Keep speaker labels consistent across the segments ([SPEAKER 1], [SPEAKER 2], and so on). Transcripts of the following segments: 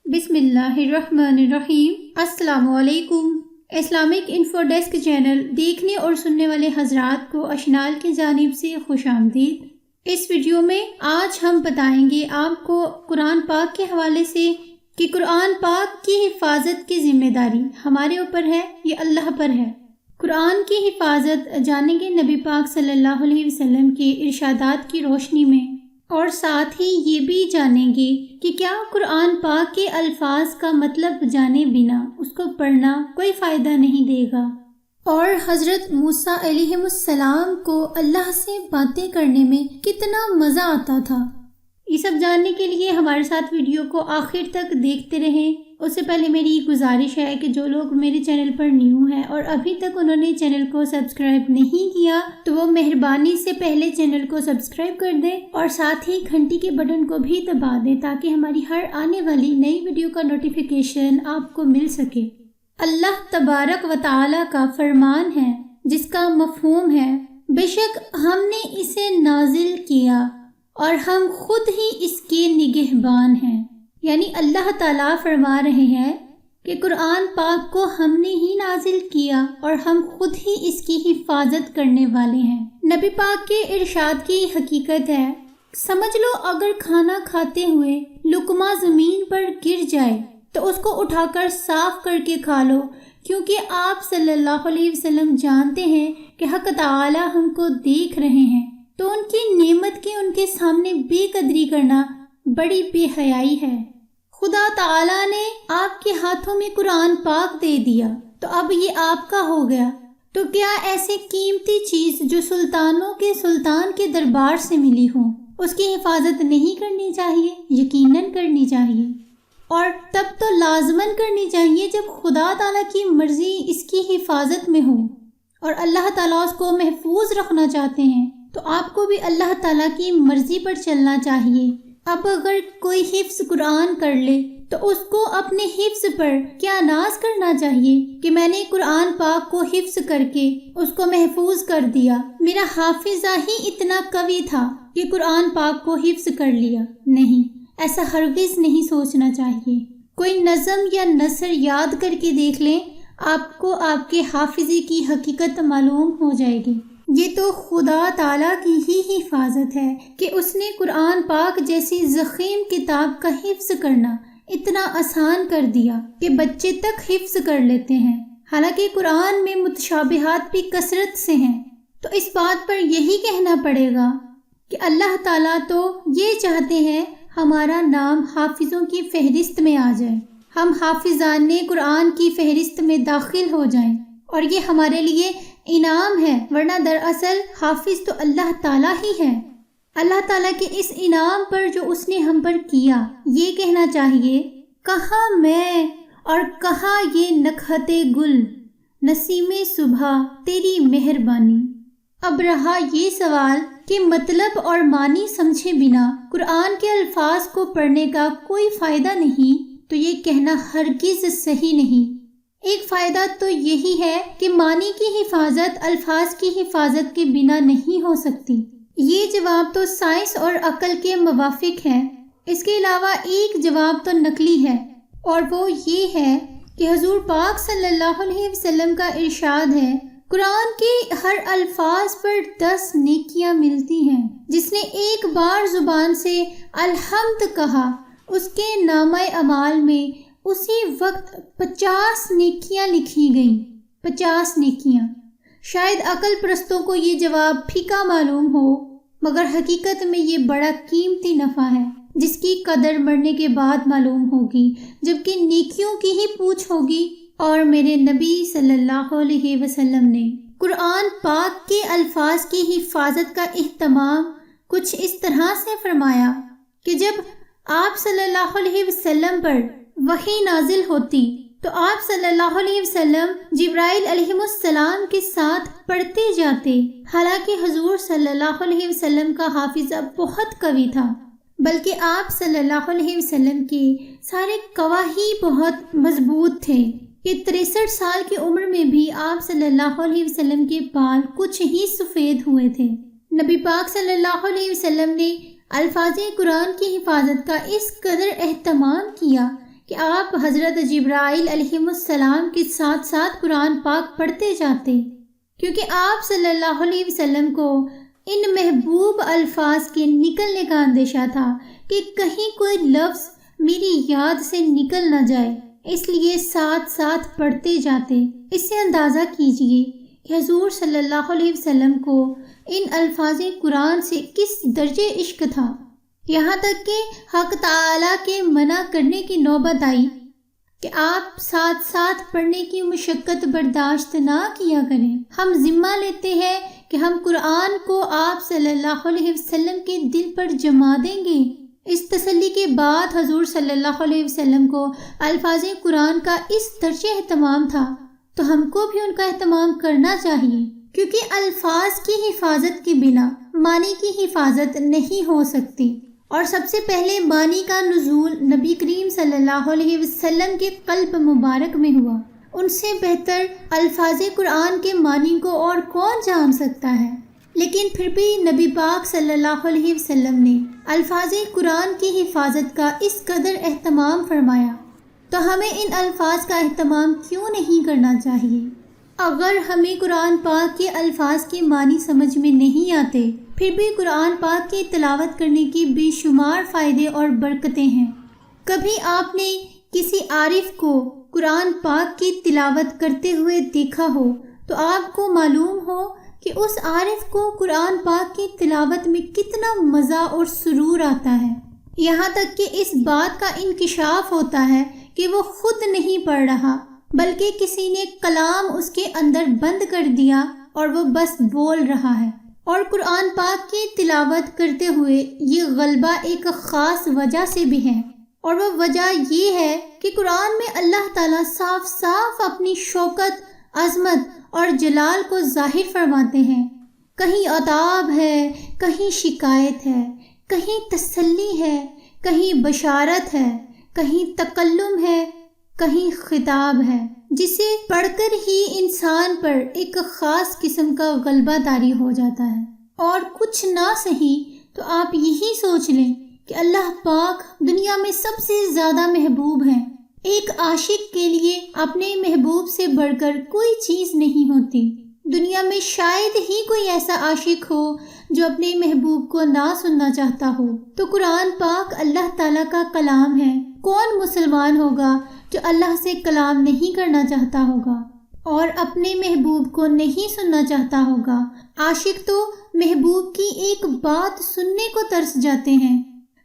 [SPEAKER 1] بسم اللہ الرحمن الرحیم۔ السلام علیکم۔ اسلامک انفو ڈیسک چینل دیکھنے اور سننے والے حضرات کو اشنال کی جانب سے خوش آمدید۔ اس ویڈیو میں آج ہم بتائیں گے آپ کو قرآن پاک کے حوالے سے کہ قرآن پاک کی حفاظت کی ذمہ داری ہمارے اوپر ہے یا اللہ پر ہے۔ قرآن کی حفاظت جانیں گے نبی پاک صلی اللہ علیہ وسلم کے ارشادات کی روشنی میں، اور ساتھ ہی یہ بھی جانیں گے کہ کیا قرآن پاک کے الفاظ کا مطلب جانے بنا اس کو پڑھنا کوئی فائدہ نہیں دے گا، اور حضرت موسیٰ علیہ السلام کو اللہ سے باتیں کرنے میں کتنا مزہ آتا تھا۔ یہ سب جاننے کے لیے ہمارے ساتھ ویڈیو کو آخر تک دیکھتے رہیں۔ اس سے پہلے میری گزارش ہے کہ جو لوگ میرے چینل پر نیو ہیں اور ابھی تک انہوں نے چینل کو سبسکرائب نہیں کیا تو وہ مہربانی سے پہلے چینل کو سبسکرائب کر دیں اور ساتھ ہی گھنٹی کے بٹن کو بھی دبا دیں تاکہ ہماری ہر آنے والی نئی ویڈیو کا نوٹیفیکیشن آپ کو مل سکے۔ اللہ تبارک و تعالی کا فرمان ہے جس کا مفہوم ہے، بے شک ہم نے اسے نازل کیا اور ہم خود ہی اس کے نگہبان ہیں۔ یعنی اللہ تعالیٰ فرما رہے ہیں کہ قرآن پاک کو ہم نے ہی نازل کیا اور ہم خود ہی اس کی حفاظت کرنے والے ہیں۔ نبی پاک کے ارشاد کی حقیقت ہے، سمجھ لو اگر کھانا کھاتے ہوئے لقمہ زمین پر گر جائے تو اس کو اٹھا کر صاف کر کے کھا لو، کیونکہ آپ صلی اللہ علیہ وسلم جانتے ہیں کہ حق تعالیٰ ہم کو دیکھ رہے ہیں، تو ان کی نعمت کی ان کے سامنے بے قدری کرنا بڑی بے حیائی ہے۔ خدا تعالیٰ نے آپ کے ہاتھوں میں قرآن پاک دے دیا تو اب یہ آپ کا ہو گیا، تو کیا ایسی قیمتی چیز جو سلطانوں کے سلطان کے دربار سے ملی ہو اس کی حفاظت نہیں کرنی چاہیے؟ یقیناً کرنی چاہیے، اور تب تو لازماً کرنی چاہیے جب خدا تعالیٰ کی مرضی اس کی حفاظت میں ہو اور اللہ تعالیٰ اس کو محفوظ رکھنا چاہتے ہیں تو آپ کو بھی اللہ تعالیٰ کی مرضی پر چلنا چاہیے۔ اب اگر کوئی حفظ قرآن کر لے تو اس کو اپنے حفظ پر کیا ناز کرنا چاہیے کہ میں نے قرآن پاک کو حفظ کر کے اس کو محفوظ کر دیا، میرا حافظہ ہی اتنا قوی تھا کہ قرآن پاک کو حفظ کر لیا۔ نہیں، ایسا ہرگز نہیں سوچنا چاہیے۔ کوئی نظم یا نثر یاد کر کے دیکھ لیں، آپ کو آپ کے حافظے کی حقیقت معلوم ہو جائے گی۔ یہ تو خدا تعالیٰ کی ہی حفاظت ہے کہ اس نے قرآن پاک جیسی ضخیم کتاب کا حفظ کرنا اتنا آسان کر دیا کہ بچے تک حفظ کر لیتے ہیں، حالانکہ قرآن میں متشابہات بھی کثرت سے ہیں۔ تو اس بات پر یہی کہنا پڑے گا کہ اللہ تعالیٰ تو یہ چاہتے ہیں ہمارا نام حافظوں کی فہرست میں آ جائے، ہم حافظان قرآن کی فہرست میں داخل ہو جائیں، اور یہ ہمارے لیے انعام ہے، ورنہ دراصل حافظ تو اللہ تعالیٰ ہی ہے۔ اللہ تعالیٰ کے اس انعام پر جو اس نے ہم پر کیا، یہ کہنا چاہیے، کہاں میں اور کہاں یہ نکہت گل، نسیم صبح تیری مہربانی۔ اب رہا یہ سوال کہ مطلب اور معنی سمجھے بنا قرآن کے الفاظ کو پڑھنے کا کوئی فائدہ نہیں، تو یہ کہنا ہرگز صحیح نہیں۔ ایک فائدہ تو یہی ہے کہ معنی کی حفاظت الفاظ کی حفاظت کے بنا نہیں ہو سکتی۔ یہ جواب تو سائنس اور عقل کے موافق ہے۔ اس کے علاوہ ایک جواب تو نقلی ہے، اور وہ یہ ہے کہ حضور پاک صلی اللہ علیہ وسلم کا ارشاد ہے، قرآن کے ہر الفاظ پر 10 نیکیاں ملتی ہیں۔ جس نے ایک بار زبان سے الحمد کہا، اس کے نامہ اعمال میں اسی وقت 50 نیکیاں لکھی گئیں۔ 50 نیکیاں۔ شاید عقل پرستوں کو یہ جواب پھیکا معلوم ہو، مگر حقیقت میں یہ بڑا قیمتی نفع ہے جس کی قدر مرنے کے بعد معلوم ہوگی، جبکہ نیکیوں کی ہی پوچھ ہوگی۔ اور میرے نبی صلی اللہ علیہ وسلم نے قرآن پاک کے الفاظ کی حفاظت کا اہتمام کچھ اس طرح سے فرمایا کہ جب آپ صلی اللہ علیہ وسلم پر وحی نازل ہوتی تو آپ صلی اللہ علیہ وسلم جبرائیل علیہ السلام کے ساتھ پڑھتے جاتے، حالانکہ حضور صلی اللہ علیہ وسلم کا حافظہ بہت قوی تھا، بلکہ آپ صلی اللہ علیہ وسلم کے سارے گواہی بہت مضبوط تھے کہ 63 سال کی عمر میں بھی آپ صلی اللہ علیہ وسلم کے بال کچھ ہی سفید ہوئے تھے۔ نبی پاک صلی اللہ علیہ وسلم نے الفاظ قرآن کی حفاظت کا اس قدر اہتمام کیا کہ آپ حضرت جبرائیل علیہ السلام کے ساتھ ساتھ قرآن پاک پڑھتے جاتے، کیونکہ آپ صلی اللہ علیہ وسلم کو ان محبوب الفاظ کے نکلنے کا اندیشہ تھا کہ کہیں کوئی لفظ میری یاد سے نکل نہ جائے، اس لیے ساتھ ساتھ پڑھتے جاتے۔ اس سے اندازہ کیجئے کہ حضور صلی اللہ علیہ وسلم کو ان الفاظ قرآن سے کس درجے عشق تھا، یہاں تک کہ حق تعالیٰ کے منع کرنے کی نوبت آئی کہ آپ ساتھ ساتھ پڑھنے کی مشقت برداشت نہ کیا کریں۔ ہم ذمہ لیتے ہیں کہ ہم قرآن کو آپ صلی اللہ علیہ وسلم کے دل پر جما دیں گے۔ اس تسلی کے بعد حضور صلی اللہ علیہ وسلم کو الفاظ قرآن کا اس درجے اہتمام تھا، تو ہم کو بھی ان کا اہتمام کرنا چاہیے، کیونکہ الفاظ کی حفاظت کے بنا معنی کی حفاظت نہیں ہو سکتی۔ اور سب سے پہلے معنی کا نزول نبی کریم صلی اللہ علیہ وسلم کے قلب مبارک میں ہوا۔ ان سے بہتر الفاظ قرآن کے معنی کو اور کون جان سکتا ہے؟ لیکن پھر بھی نبی پاک صلی اللہ علیہ وسلم نے الفاظ قرآن کی حفاظت کا اس قدر اہتمام فرمایا، تو ہمیں ان الفاظ کا اہتمام کیوں نہیں کرنا چاہیے؟ اگر ہمیں قرآن پاک کے الفاظ کے معنی سمجھ میں نہیں آتے، پھر بھی قرآن پاک کی تلاوت کرنے کی بے شمار فائدے اور برکتیں ہیں۔ کبھی آپ نے کسی عارف کو قرآن پاک کی تلاوت کرتے ہوئے دیکھا ہو تو آپ کو معلوم ہو کہ اس عارف کو قرآن پاک کی تلاوت میں کتنا مزہ اور سرور آتا ہے، یہاں تک کہ اس بات کا انکشاف ہوتا ہے کہ وہ خود نہیں پڑھ رہا بلکہ کسی نے کلام اس کے اندر بند کر دیا اور وہ بس بول رہا ہے۔ اور قرآن پاک کی تلاوت کرتے ہوئے یہ غلبہ ایک خاص وجہ سے بھی ہے، اور وہ وجہ یہ ہے کہ قرآن میں اللہ تعالیٰ صاف صاف اپنی شوکت، عظمت اور جلال کو ظاہر فرماتے ہیں۔ کہیں عتاب ہے، کہیں شکایت ہے، کہیں تسلی ہے، کہیں بشارت ہے، کہیں تکلم ہے، کہیں خطاب ہے، جسے پڑھ کر ہی انسان پر ایک خاص قسم کا غلبہ طاری ہو جاتا ہے۔ اور کچھ نہ صحیح تو آپ یہی سوچ لیں کہ اللہ پاک دنیا میں سب سے زیادہ محبوب ہیں۔ ایک عاشق کے لیے اپنے محبوب سے بڑھ کر کوئی چیز نہیں ہوتی۔ دنیا میں شاید ہی کوئی ایسا عاشق ہو جو اپنے محبوب کو نہ سننا چاہتا ہو۔ تو قرآن پاک اللہ تعالیٰ کا کلام ہے، کون مسلمان ہوگا جو اللہ سے کلام نہیں کرنا چاہتا ہوگا اور اپنے محبوب کو نہیں سننا چاہتا ہوگا؟ عاشق تو محبوب کی ایک بات سننے کو ترس جاتے ہیں۔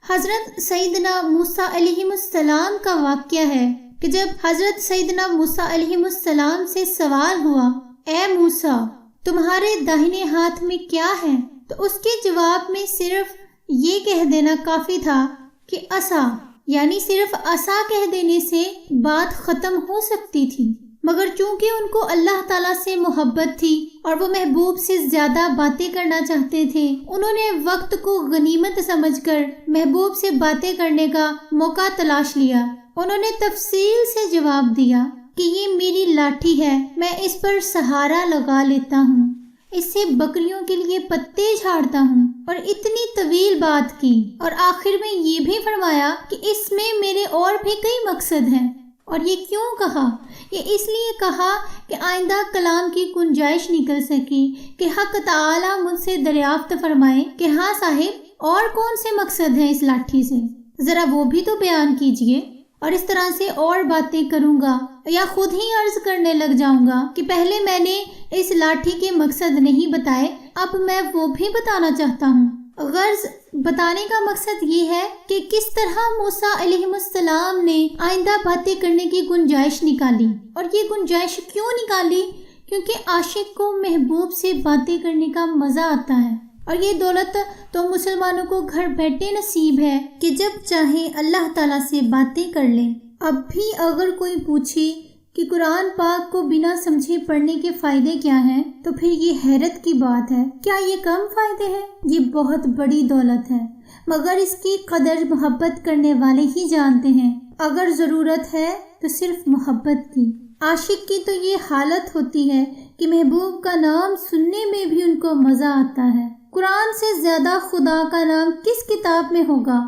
[SPEAKER 1] حضرت سیدنا موسیٰ علیہ السلام کا واقعہ ہے کہ جب حضرت سیدنا موسیٰ علیہ السلام سے سوال ہوا، اے موسیٰ تمہارے داہنے ہاتھ میں کیا ہے؟ تو اس کے جواب میں صرف یہ کہہ دینا کافی تھا کہ عصا، یعنی صرف عصا کہہ دینے سے بات ختم ہو سکتی تھی، مگر چونکہ ان کو اللہ تعالیٰ سے محبت تھی اور وہ محبوب سے زیادہ باتیں کرنا چاہتے تھے، انہوں نے وقت کو غنیمت سمجھ کر محبوب سے باتیں کرنے کا موقع تلاش لیا۔ انہوں نے تفصیل سے جواب دیا کہ یہ میری لاٹھی ہے، میں اس پر سہارا لگا لیتا ہوں، اس سے بکریوں کے لیے پتے جھاڑتا ہوں، اور اتنی طویل بات کی، اور آخر میں یہ بھی فرمایا کہ اس میں میرے اور بھی کئی مقصد ہیں۔ اور یہ کیوں کہا؟ یہ اس لیے کہا کہ آئندہ کلام کی گنجائش نکل سکی کہ حق تعالیٰ مجھ سے دریافت فرمائے کہ ہاں صاحب اور کون سے مقصد ہیں اس لاٹھی سے، ذرا وہ بھی تو بیان کیجئے۔ اور اس طرح سے اور باتیں کروں گا یا خود ہی عرض کرنے لگ جاؤں گا کہ پہلے میں نے اس لاٹھی کے مقصد نہیں بتائے، اب میں وہ بھی بتانا چاہتا ہوں۔ غرض بتانے کا مقصد یہ ہے کہ کس طرح موسیٰ علیہ السلام نے آئندہ باتیں کرنے کی گنجائش نکالی، اور یہ گنجائش کیوں نکالی؟ کیونکہ عاشق کو محبوب سے باتیں کرنے کا مزہ آتا ہے، اور یہ دولت تو مسلمانوں کو گھر بیٹھے نصیب ہے کہ جب چاہیں اللہ تعالیٰ سے باتیں کر لیں۔ اب بھی اگر کوئی پوچھے کہ قرآن پاک کو بنا سمجھے پڑھنے کے فائدے کیا ہیں، تو پھر یہ حیرت کی بات ہے، کیا یہ کم فائدے ہیں؟ یہ بہت بڑی دولت ہے، مگر اس کی قدر محبت کرنے والے ہی جانتے ہیں۔ اگر ضرورت ہے تو صرف محبت کی۔ عاشق کی تو یہ حالت ہوتی ہے کہ محبوب کا نام سننے میں بھی ان کو مزہ آتا ہے۔ قرآن سے زیادہ خدا کا نام کس کتاب میں ہوگا؟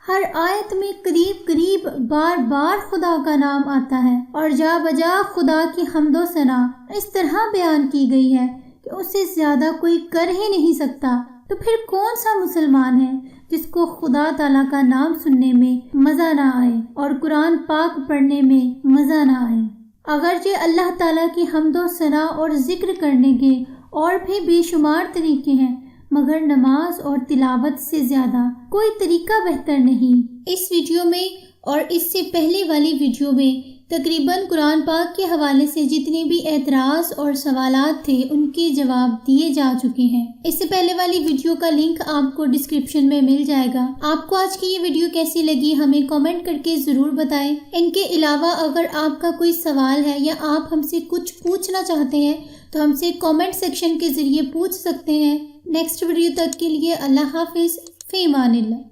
[SPEAKER 1] ہر آیت میں قریب قریب بار بار خدا کا نام آتا ہے اور جا بجا خدا کی حمد و ثنا اس طرح بیان کی گئی ہے کہ اسے زیادہ کوئی کر ہی نہیں سکتا۔ تو پھر کون سا مسلمان ہے جس کو خدا تعالیٰ کا نام سننے میں مزہ نہ آئے اور قرآن پاک پڑھنے میں مزہ نہ آئے؟ اگرچہ اللہ تعالیٰ کی حمد و ثنا اور ذکر کرنے کے اور بھی بے شمار طریقے ہیں، مگر نماز اور تلاوت سے زیادہ کوئی طریقہ بہتر نہیں۔ اس ویڈیو میں اور اس سے پہلے والی ویڈیو میں تقریباً قرآن پاک کے حوالے سے جتنے بھی اعتراض اور سوالات تھے ان کے جواب دیے جا چکے ہیں۔ اس سے پہلے والی ویڈیو کا لنک آپ کو ڈسکرپشن میں مل جائے گا۔ آپ کو آج کی یہ ویڈیو کیسی لگی ہمیں کامنٹ کر کے ضرور بتائیں۔ ان کے علاوہ اگر آپ کا کوئی سوال ہے یا آپ ہم سے کچھ پوچھنا چاہتے ہیں تو ہم سے کامنٹ سیکشن کے ذریعے پوچھ سکتے ہیں۔ نیکسٹ ویڈیو تک کے لیے اللہ حافظ، فی امان اللہ۔